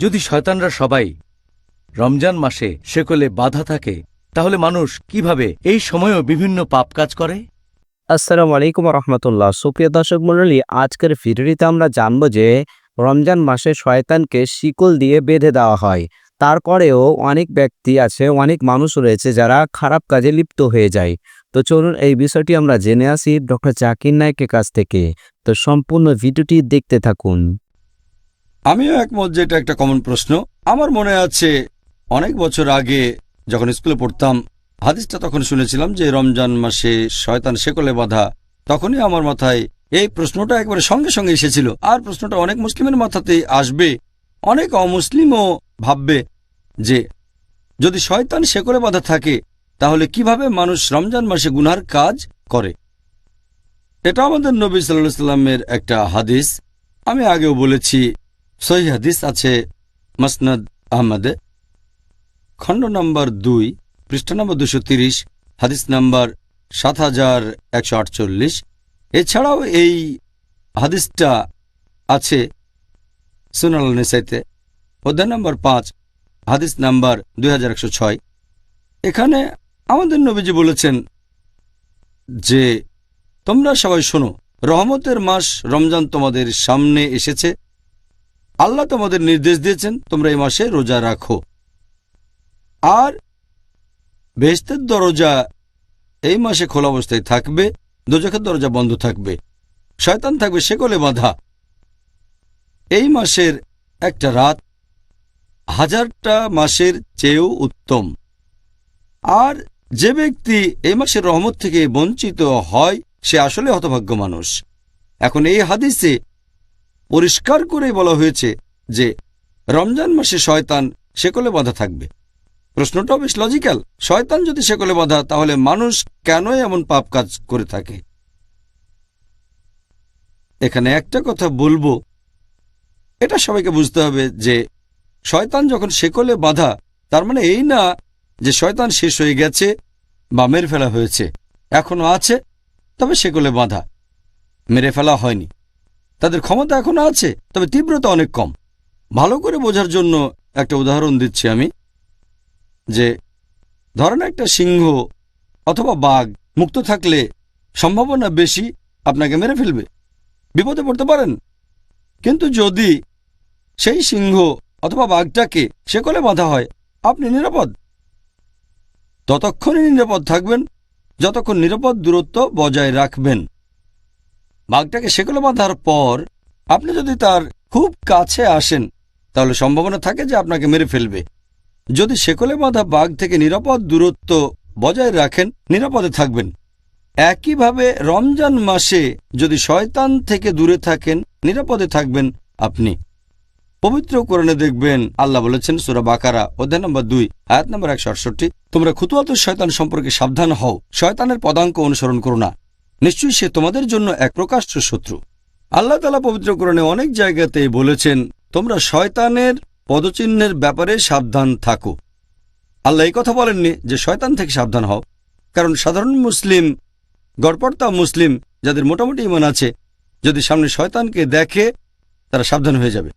যদি শয়তানরা সবাই রমজান মাসে শেকলে বাধা থাকে, তাহলে মানুষ কিভাবে এই সময়েও বিভিন্ন পাপ কাজ করে? আসসালামু আলাইকুম রহমতুল্লাহ। সুপ্রিয় দর্শক মণ্ডলী, আজকের ভিডিওটিতে আমরা জানব যে রমজান মাসে শয়তানকে শিকল দিয়ে বেঁধে দেওয়া হয়। তারপরেও অনেক ব্যক্তি আছে, অনেক মানুষ রয়েছে যারা খারাপ কাজে লিপ্ত হয়ে যায়। তো চলুন এই বিষয়টি আমরা জেনে আসি ডক্টর জাকির নায়েকের কাছ থেকে। তো সম্পূর্ণ ভিডিওটি দেখতে থাকুন। আমিও একমত যে এটা একটা কমন প্রশ্ন। আমার মনে আছে অনেক বছর আগে যখন স্কুলে পড়তাম, হাদিসটা তখন শুনেছিলাম যে রমজান মাসে শয়তান শেকলে বাঁধা। তখনই আমার মাথায় এই প্রশ্নটা একবারে সঙ্গে সঙ্গে এসেছিল। আর প্রশ্নটা অনেক মুসলিমের মাথাতেই আসবে। অনেক অমুসলিমও ভাববে যে যদি শয়তান শেকলে বাঁধা থাকে, তাহলে কিভাবে মানুষ রমজান মাসে গুনহার কাজ করে। এটা আমাদের নবী সাল্লাল্লাহু আলাইহি সাল্লামের একটা হাদিস। আমি আগেও বলেছি, সহিহ হাদিস আছে মাসনাদ আহমদে, খণ্ড নম্বর 2, পৃষ্ঠা নম্বর 230, হাদিস নম্বর 7148। এছাড়াও এই হাদিসটা আছে সুনান আন-নাসাইতে, অধ্যায় নম্বর 5, হাদিস নম্বর 2106। এখানে আমাদের নবীজি বলেছেন যে তোমরা সবাই শোনো, রহমতের মাস রমজান তোমাদের সামনে এসেছে। আল্লাহ তোমাদের নির্দেশ দিয়েছেন তোমরা এই মাসে রোজা রাখো। আর বেহেশতের দরজা এই মাসে খোলা অবস্থায় থাকবে, দোজখের দরজা বন্ধ থাকবে, শয়তান থাকবে শেকলে বাঁধা। এই মাসের একটা রাত 1000টা মাসের চেয়েও উত্তম। আর যে ব্যক্তি এই মাসের রহমত থেকে বঞ্চিত হয়, সে আসলে হতভাগ্য মানুষ। এখন এই হাদিসে পরিষ্কার করে বলা হয়েছে যে রমজান মাসে শয়তান শেকলে বাঁধা থাকবে। প্রশ্নটাও বেশ লজিক্যাল। শয়তান যদি শেকলে বাঁধা, তাহলে মানুষ কেন এমন পাপ কাজ করে থাকে? এখানে একটা কথা বলবো, এটা সবাইকে বুঝতে হবে যে শয়তান যখন শেকলে বাঁধা, তার মানে এই না যে শয়তান শেষ হয়ে গেছে বা মেরে ফেলা হয়েছে। এখনো আছে, তবে শেকলে বাঁধা, মেরে ফেলা হয়নি। তাদের ক্ষমতা এখনো আছে, তবে তীব্রতা অনেক কম। ভালো করে বোঝার জন্য একটা উদাহরণ দিচ্ছি আমি, যে ধরেন একটা সিংহ অথবা বাঘ মুক্ত থাকলে সম্ভাবনা বেশি আপনাকে মেরে ফেলবে, বিপদে পড়তে পারেন। কিন্তু যদি সেই সিংহ অথবা বাঘটাকে শেকলে বাঁধা হয়, আপনি নিরাপদ। ততক্ষণই নিরাপদ থাকবেন যতক্ষণ নিরাপদ দূরত্ব বজায় রাখবেন। বাঘটাকে শেকলে বাঁধার পর আপনি যদি তার খুব কাছে আসেন, তাহলে সম্ভাবনা থাকে যে আপনাকে মেরে ফেলবে। যদি শেকলে বাঁধা বাঘ থেকে নিরাপদ দূরত্ব বজায় রাখেন, নিরাপদে থাকবেন। একইভাবে রমজান মাসে যদি শয়তান থেকে দূরে থাকেন, নিরাপদে থাকবেন আপনি। পবিত্র কোরআনে দেখবেন আল্লাহ বলেছেন সূরা বাকারা অধ্যায় নম্বর 2, আয়াত নম্বর 168, তোমরা খুতুওয়াত শয়তান সম্পর্কে সাবধান হও, শয়তানের পদাঙ্ক অনুসরণ করো না, নিশ্চয়ই সে তোমাদের জন্য এক প্রকাশ্য শত্রু। আল্লাহ তাআলা পবিত্র কোরআনে অনেক জায়গাতেই বলেছেন তোমরা শয়তানের পদচিহ্নের ব্যাপারে সাবধান থাকো। আল্লাহ এই কথা বলেননি যে শয়তান থেকে সাবধান হও, কারণ সাধারণ মুসলিম, গড়পড়তা মুসলিম যাদের মোটামুটি ঈমান আছে, যদি সামনে শয়তানকে দেখে তারা সাবধান হয়ে যাবে।